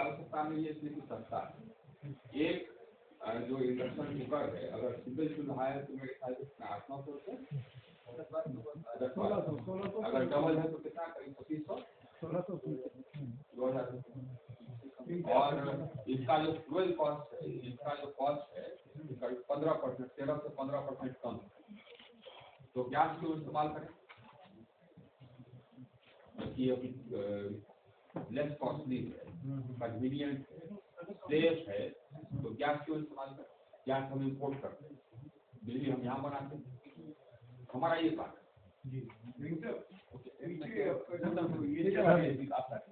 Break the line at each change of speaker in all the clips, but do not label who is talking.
आवश्यकता नहीं है, इसलिए सस्ता है। एक जो इंडक्शन कुकर है, अगर सिंगल चूल्हा है तो मेरे ख्याल से 800-900 रुपये, अगर डबल है तो कितना करीब 2500-1600, 2000। और इसका जो फ्यूल कॉस्ट है, इसका जो कॉस्ट है करीब 15%, 13 से 15% कम है। तो गैस क्यों इस्तेमाल करें, लेस कॉस्टली है, कन्वीनियंट है, सेफ है, तो गैस क्यों इस्तेमाल करें? गैस हम इम्पोर्ट करते हैं, बिजली हम यहाँ बनाते हैं, हमारा ये काम है।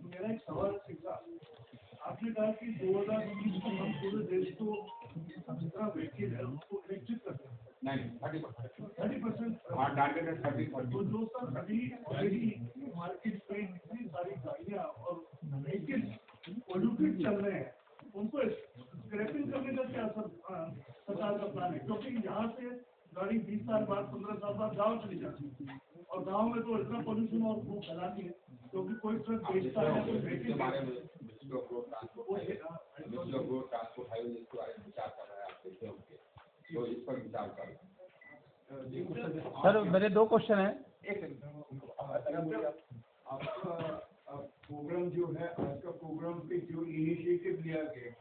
मेरा एक सवाल था, आपने कहा कि 2020 में हम पूरे देश को जितना व्हीकल है उसको इलेक्ट्रिक करते हैं।
नहीं, 30%। हाँ, टारगेट है 30%।
तो जो सर अभी ऑलरेडी मार्केट में इतनी सारी गाड़ियाँ और व्हीकल पॉल्यूटेड चल रहे हैं, उनको स्क्रैपिंग करने का क्या सरकार का प्लान है? क्योंकि यहाँ से गाड़ी 20 साल बाद 15 साल बाद गाँव चली जाती है, और गाँव में तो इतना पॉल्यूशन और वो फैलाती है, क्योंकि कोई ट्रक बेचता है या कोई व्हीकल बारे में
ट्रांसपोर्ट हाईवे इसके बारे में विचार कर रहा है, आप देखे होंगे, तो इस पर विचार कर।
सर मेरे 2 क्वेश्चन हैं।
आपका प्रोग्राम जो है, आज का प्रोग्राम पे जो इनिशिएटिव लिया गया,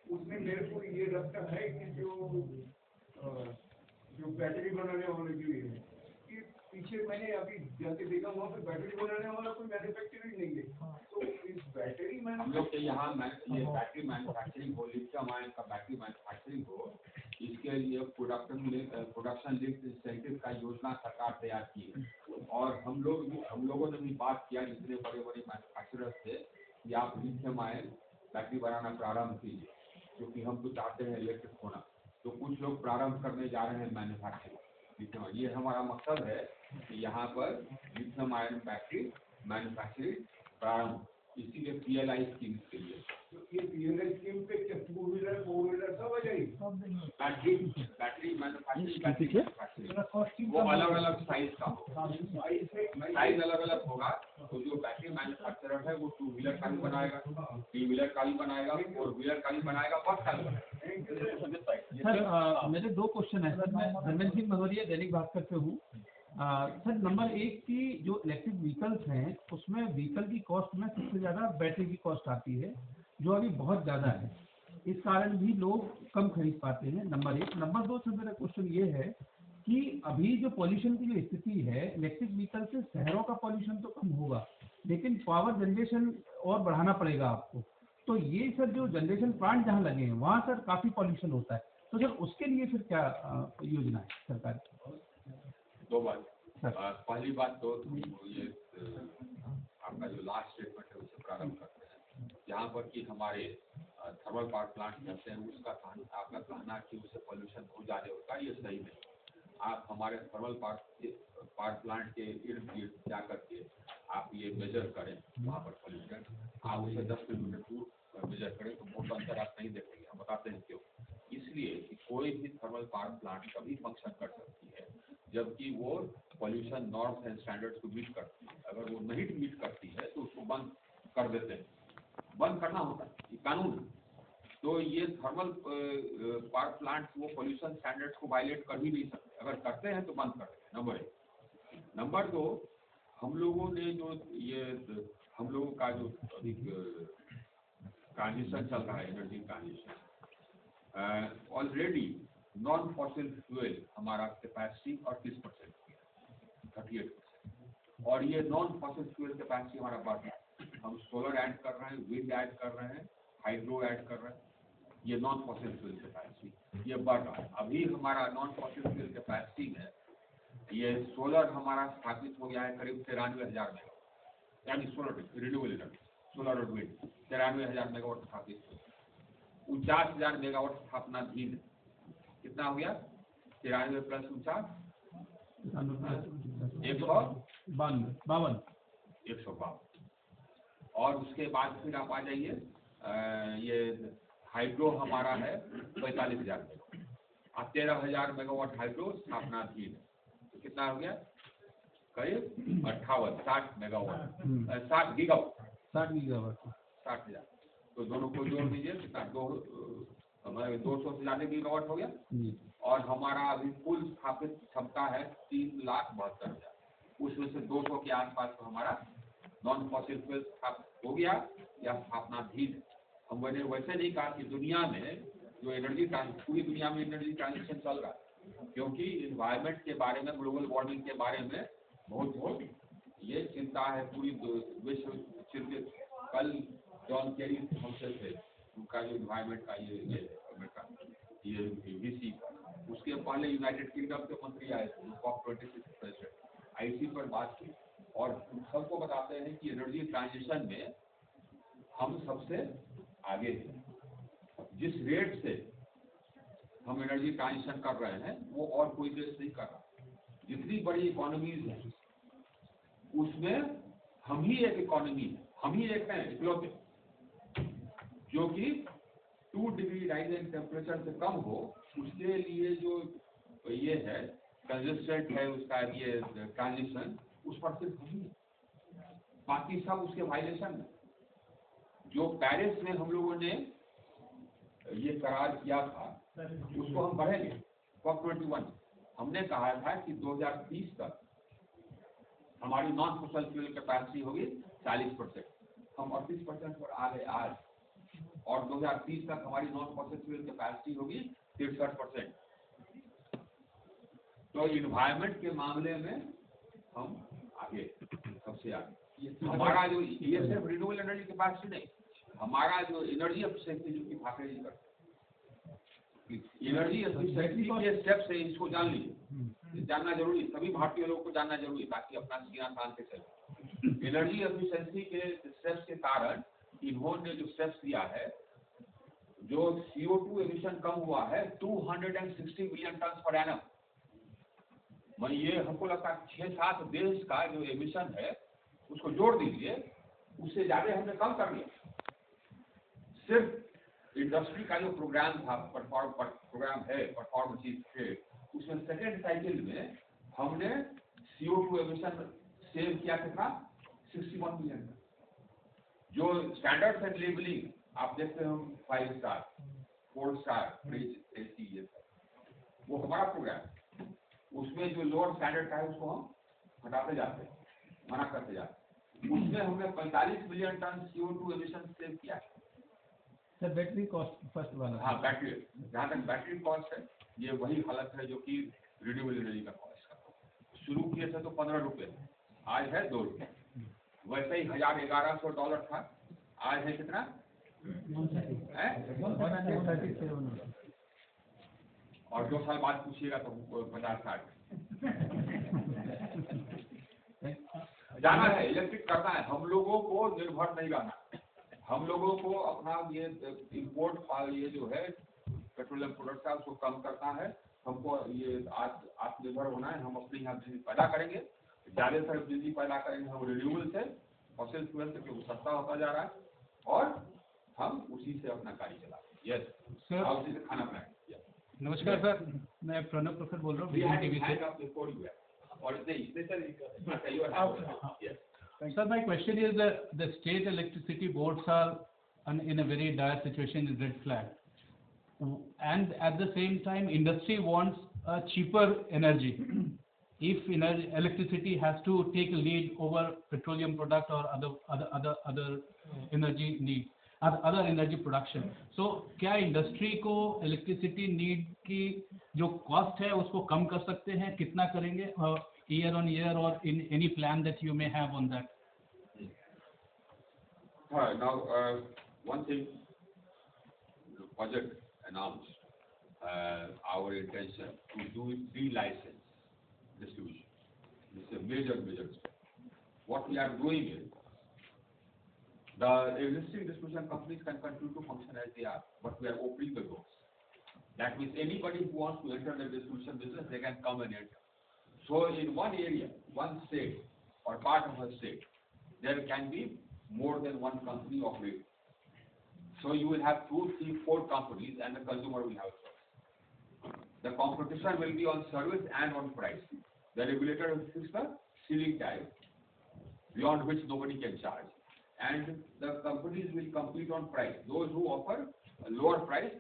उसमें मेरे को ये लगता है कि जो बैटरी बनाने वाले जो है कि पीछे मैंने अभी जाके देखा, वहाँ पे बैटरी बनाने वाला कोई मैन्युफैक्चरिंग नहीं है। तो इस बैटरी में
हम लोग के यहाँ ये बैटरी मैन्युफैक्चरिंग हो, लिथियम आयन का बैटरी मैन्युफैक्चरिंग हो, इसके लिए प्रोडक्शन लिंक इंसेंटिव का योजना सरकार तैयार की है। और हम लोगों ने भी बात किया जितने बड़े बड़े मैन्युफैक्चरर्स थे कि आप लिथियम आयन बैटरी बनाना प्रारंभ कीजिए, क्योंकि हम तो चाहते हैं इलेक्ट्रिक होना। तो कुछ लोग प्रारंभ करने जा रहे हैं मैन्युफैक्चरिंग लिथियम। ये हमारा मकसद है कि यहाँ पर लिथियम आयन बैटरी मैन्युफैक्चरिंग प्रारंभ, इसीलिए PLI स्कीम के लिए।
तो ये PLI स्कीम पे 2 व्हीलर 4 व्हीलर सब आ जाएगी?
बैटरी मैन्युफैक्चरिंग वो अलग अलग साइज का होगा, साइज अलग अलग होगा। तो जो बैटरी मैन्युफैक्चरर है वो 2 व्हीलर का भी बनाएगा, 3 व्हीलर का भी बनाएगा, 4 व्हीलर का भी बनाएगा, बस का भी बनाएगा।
सर मेरे 2 क्वेश्चन है सर। मैं धर्मेंद्र सिंह भदौरिया दैनिक भास्कर से हूँ। सर नंबर 1 की जो इलेक्ट्रिक व्हीकल्स हैं उसमें व्हीकल की कॉस्ट में सबसे ज़्यादा बैटरी की कॉस्ट आती है, जो अभी बहुत ज़्यादा है। इस कारण भी लोग कम खरीद पाते हैं, नंबर 1। नंबर 2 से मेरा क्वेश्चन ये है कि अभी जो पॉल्यूशन की जो स्थिति है, इलेक्ट्रिक व्हीकल से शहरों का पॉल्यूशन तो कम होगा, लेकिन पावर जनरेशन और बढ़ाना पड़ेगा आपको। तो ये सर जो जनरेशन प्लांट जहाँ लगे हैं वहाँ सर काफ़ी पॉल्यूशन होता है, तो सर उसके लिए फिर क्या योजना है सरकार की?
2 बात। पहली बात तो ये आपका जो लास्ट स्टेटमेंट है उससे प्रारंभ करते हैं, जहाँ पर कि हमारे थर्मल पावर प्लांट करते हैं, उसका आपका कहना कि उससे पॉल्यूशन बहुत ज़्यादा होता है, ये सही नहीं। आप हमारे थर्मल पावर प्लांट के इर्द गिर्द जा करके आप ये मेजर करें, वहाँ पर पॉल्यूशन आप उसे 10 किलोमीटर दूर मेजर करें तो बहुत अंतर आप नहीं देखेंगे। हम बताते हैं क्यों। इसलिए कि कोई भी थर्मल पावर प्लांट कभी फंक्शन कर सकती है जबकि वो पॉल्यूशन नॉर्म्स एंड स्टैंडर्ड्स को मीट करती है। अगर वो नहीं मीट करती है तो उसको बंद कर देते हैं, बंद करना होता है, ये कानून है। तो ये थर्मल पावर प्लांट वो पॉल्यूशन स्टैंडर्ड्स को वायलेट कर ही नहीं सकते, अगर करते हैं तो बंद कर देते हैं, नंबर 1। नंबर 2, हम लोगों ने जो ये हम लोगों का जो अभी ट्रांजिशन चल रहा है, energy transition, already non fossil fuel हमारा कैपेसिटी और 30% 38%, और ये नॉन फॉसिल फ्यूल कैपेसिटी हमारा बढ़ रहा है। हम सोलर ऐड कर रहे हैं, विंड ऐड कर रहे हैं, हाइड्रो ऐड कर रहे हैं, ये नॉन फॉसिल फ्यूल कैपेसिटी ये बढ़ रहा है। अभी हमारा नॉन फॉसिल फ्यूल कैपेसिटी में ये सोलर हमारा स्थापित हो गया है करीब 93,000 मेगावाट, यानी सोलर रिन्यूएबल एनर्जी, सोलर और विंड 93,000 मेगावाट स्थापित हो, 49,000 मेगावाट स्थापनाधीन है। कितना हो गया? 93 प्लस 49 152। और उसके बाद फिर आप आ जाइए, ये हाइड्रो हमारा है 45,000 मेगावाट, 13,000 मेगावाट हाइड्रो स्थापनाधीन है। तो कितना हो गया? करीब 60 मेगावाट, 60 गीगावाट,
60 गीगावाट,
60,000। तो दोनों को जोड़ दीजिए कितना 200 से ज्यादा गीगावाट हो गया। और हमारा अभी कुल स्थापित क्षमता है 3,72,000, उसमें से 200 के आसपास तो हमारा नॉन फॉसिल फ्यूल स्थापित हो गया या स्थापनाधीन है। हम वैसे नहीं कहा कि दुनिया में जो एनर्जी पूरी दुनिया में एनर्जी ट्रांजिशन चल रहा है, क्योंकि इन्वायरमेंट के बारे में, ग्लोबल वार्मिंग के बारे में बहुत ये चिंता है, पूरी विश्व चिंतित। कल जॉन केरी हमसे थे, उनका जो इन्वायरमेंट का ये वीसी, उसके पहले यूनाइटेड किंगडम के मंत्री आए थे, COP26 प्रेसिडेंट आईसी पर बात की, और सबको बताते हैं कि एनर्जी ट्रांजिशन में हम सबसे आगे हैं। जिस रेट से हम एनर्जी ट्रांजिशन कर रहे हैं वो और कोई देश नहीं कर रहा। जितनी बड़ी इकोनॉमीज है उसमें हम ही एक इकोनॉमी है, हम ही एक हैं इकलौते, जो कि 2 डिग्री राइज इन टेम्परेचर से कम हो, उसके लिए जो ये है कंसिस्टेंट है उसका ये ट्रांजिशन, उस पर सिर्फ हम ही, बाकी सब उसके वायलेशन में। जो पेरिस में हम लोगों ने ये करार किया था उसको हम बढ़ेंगे। COP21 हमने कहा था कि 2030 तक हमारी नॉन फॉसिल फ्यूल कैपेसिटी होगी 40%, हम 38% पर आ गए आज, और 2030 तक हमारी नॉन फॉसिल फ्यूल कैपेसिटी होगी 63%। तो इन्वायरमेंट के मामले में हम आगे, सबसे आगे। हमारा जो ये सिर्फ रिन्यूएबल एनर्जी कैपेसिटी नहीं, हमारा जो एनर्जी एफिशिएंसी की भाषा जी करते हैं, एनर्जी एफिशिएंसी के स्टेप से इसको जान लीजिए, जानना जरूरी, सभी भारतीय लोगों को जानना जरूरी, ताकि अपना सीना तान के चले। एनर्जी एफिशिएंसी के स्टेप्स के कारण इन्होंने जो स्टेप्स दिया है, जो CO2 एमिशन कम हुआ है 260 मिलियन टन पर एनम। मैं ये हमको लगता है 6-7 देश का जो एमिशन है उसको जोड़ दीजिए, उससे ज्यादा हमने कम कर दिया। सिर्फ इंडस्ट्री का जो प्रोग्राम था, प्रोग्राम है परफॉर्मेंस ट्रेड, उसमें सेकेंड साइकिल में हमने CO2 एमिशन सेव किया कितना 61 मिलियन। जो स्टैंडर्ड्स एंड लेबलिंग आप देखते हो 5 स्टार 4 स्टार ये वो हमारा प्रोग्राम, उसमें जो लोअर स्टैंडर्ड का है उसको हम हटाते जाते हैं, मना करते जाते हैं। उसमें हमने 45 million ton CO2 emission save किया है।
सर बैटरी कॉस्ट फर्स्ट वाला,
हाँ बैटरी, जहाँ तक बैटरी कॉस्ट है ये वही हालत है जो कि रिन्यूएबल एनर्जी का कॉस्ट का। शुरू किए थे तो 15 रुपये, आज है 2 रुपये। वैसे ही $1,1100 था, आज है कितना? और 2 साल बाद पूछिएगा तो 50-60। जाना है, इलेक्ट्रिक करना है, हम लोगों को निर्भर नहीं रहना, हम लोगों को अपना ये इम्पोर्ट ये जो है पेट्रोलियम प्रोडक्ट का उसको कम करना है। हमको ये आत्मनिर्भर होना है, हम अपने यहाँ बिजली पैदा करेंगे, ज्यादातर बिजली पैदा करेंगे हम रिन्यूएबल से, फॉसिल फ्यूल से, क्योंकि सस्ता होता जा रहा है, और हम उसी से अपना कार्य चलाएंगे। यस सर, उसी से खाना बनाएंगे।
नमस्कार सर, मैं प्रणव प्रसाद बोल रहा हूँ टीवी से। Sir, my question is that the state electricity boards are in a very dire situation, in red flag, and at the same time, industry wants a cheaper energy. If electricity has to take a lead over petroleum product or other energy need, other energy production, so क्या industry को electricity need की जो cost है उसको कम कर सकते हैं? कितना करेंगे year on year, or in any plan that you may have on that?
Now, one thing, the budget announced our intention to do pre-license distribution. This is a major step. What we are doing is, the existing distribution companies can continue to function as they are, but we are opening the doors. That means anybody who wants to enter the distribution business, they can come and enter. So in one area, one state, or part of a state, there can be more than one company operating. So you will have 2, 3, 4 companies, and the consumer will have a choice. The competition will be on service and on price. The regulator will fix the ceiling tariff, beyond which nobody can charge. and the companies will compete on price. Those who offer a lower price,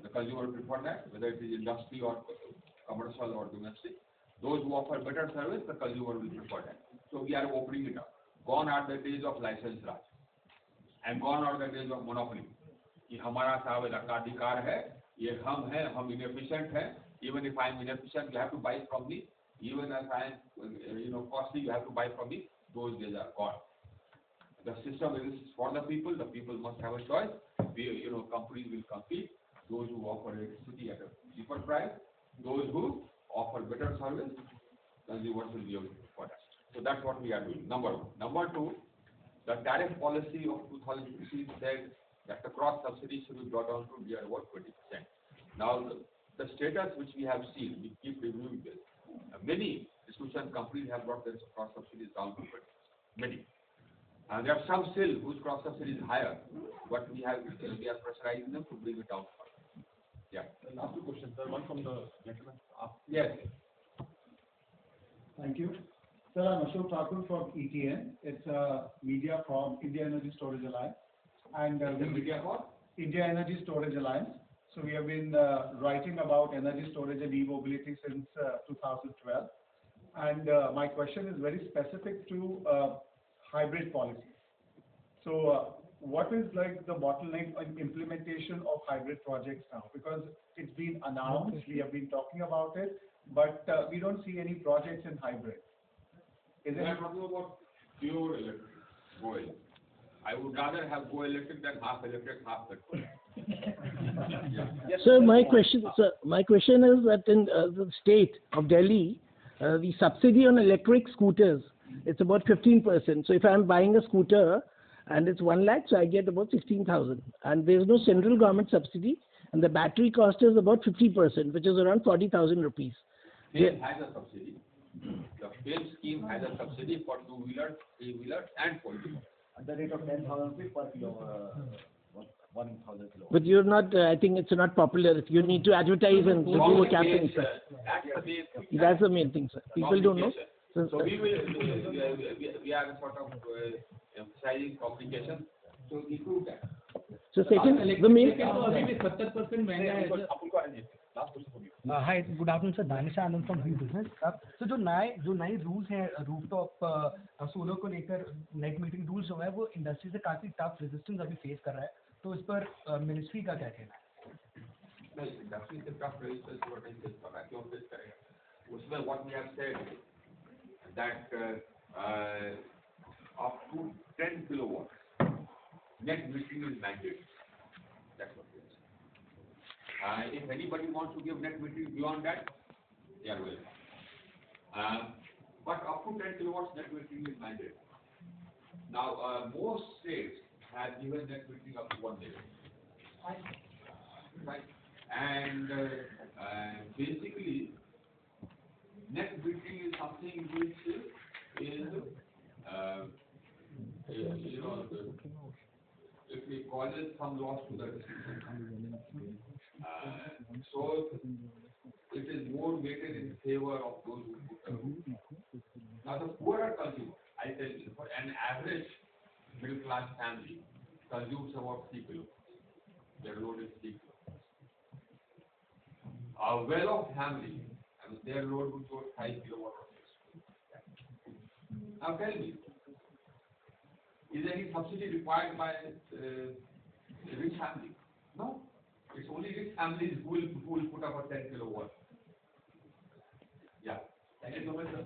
the consumer prefer that, whether it is industry or commercial or domestic. Those who offer better service, the consumer will prefer that. So we are opening it up. Gone are the days of license raj, and gone are the days of monopoly. कि हमारा साहब अधिकार है, ये हम हैं, हम inefficient हैं. Even if I am inefficient, you have to buy from me. Even if I am, costly, you have to buy from me. Those days are gone. The system is for the people. The people must have a choice. Companies will compete. Those who offer electricity at a cheaper price, those who offer better service, consumers will be able to afford that. So that's what we are doing. Number one. Number two, the tariff policy of 2016 said that the cross subsidy should be brought down to near about 20%. Now, the status which we have seen, we keep reviewing this. Many distribution companies have brought their cross subsidies down to 20%. Many. There are some still whose cross subsidy is higher, but we are pressurizing them to bring it down further. Yeah.
Last two questions, sir. One from the gentleman.
Yes.
Thank you. Sir, I'm Ashok Thakur from ETN. It's a media from India Energy Storage Alliance. And
Media for?
India Energy Storage Alliance. So we have been writing about energy storage and e-mobility since 2012. And my question is very specific to hybrid policy. So what is like the bottleneck in implementation of hybrid projects now? Because it's been announced, we have been talking about it, but we don't see any projects in hybrid. Is
We are talking about pure electric, go electric. I would rather have go electric than half electric, half petrol.
Sir, my question is that in the state of Delhi, the subsidy on electric scooters, it's about 15%. So if I'm buying a scooter and it's 1 lakh, so I get about 16,000. And there's no central government subsidy, and the battery cost is about 50%, which is around 40,000 rupees.
FAME has a subsidy. The FAME scheme has a subsidy for 2-wheelers, 3-wheelers, and 4-wheelers.
At the rate of 10,000 rupees per kilo, 1,000 kilo.
But you're not, I think it's not popular. You need to advertise and do a campaign, sir. That's the main thing, sir. People don't know.
So we are sort of emphasizing communication. So we do that.
So second, the main.
अभी भी 70% महंगा है sir.
Hi, good afternoon, sir. Danish Anand from Green Business. So जो नए rules हैं rooftop solar को लेकर net metering rules जो है वो इंडस्ट्री से काफी टफ रेजिस्टेंस अभी फेस कर रहा है, तो इस पर मिनिस्ट्री का क्या कहना है?
नहीं, इंडस्ट्री से टफ रेजिस्टेंस वो नहीं फेस कर रहा है, क्यों फेस करेगा? उसमें what we have said that up to 10 kilowatts net metering is mandated. That's what we have said. If anybody wants to give net metering beyond that, they are welcome. But up to 10 kilowatts net metering is mandated. Now, most states have given net metering up to 1 megawatt. Right? And basically, net metering is something which is, if we call it some loss to the distribution. So it is more weighted in favor of those who put the load. Now the poorer consumer, I tell you, for an average middle class family consumes about 3 kilowatts. Their load is 3 kilowatts. A well-off family, their load would go 5 kilowatts. Now tell me, is any subsidy required by rich family? No. It's only rich families who will put up a 10 kilowatt. Yeah. Thank you so much, sir.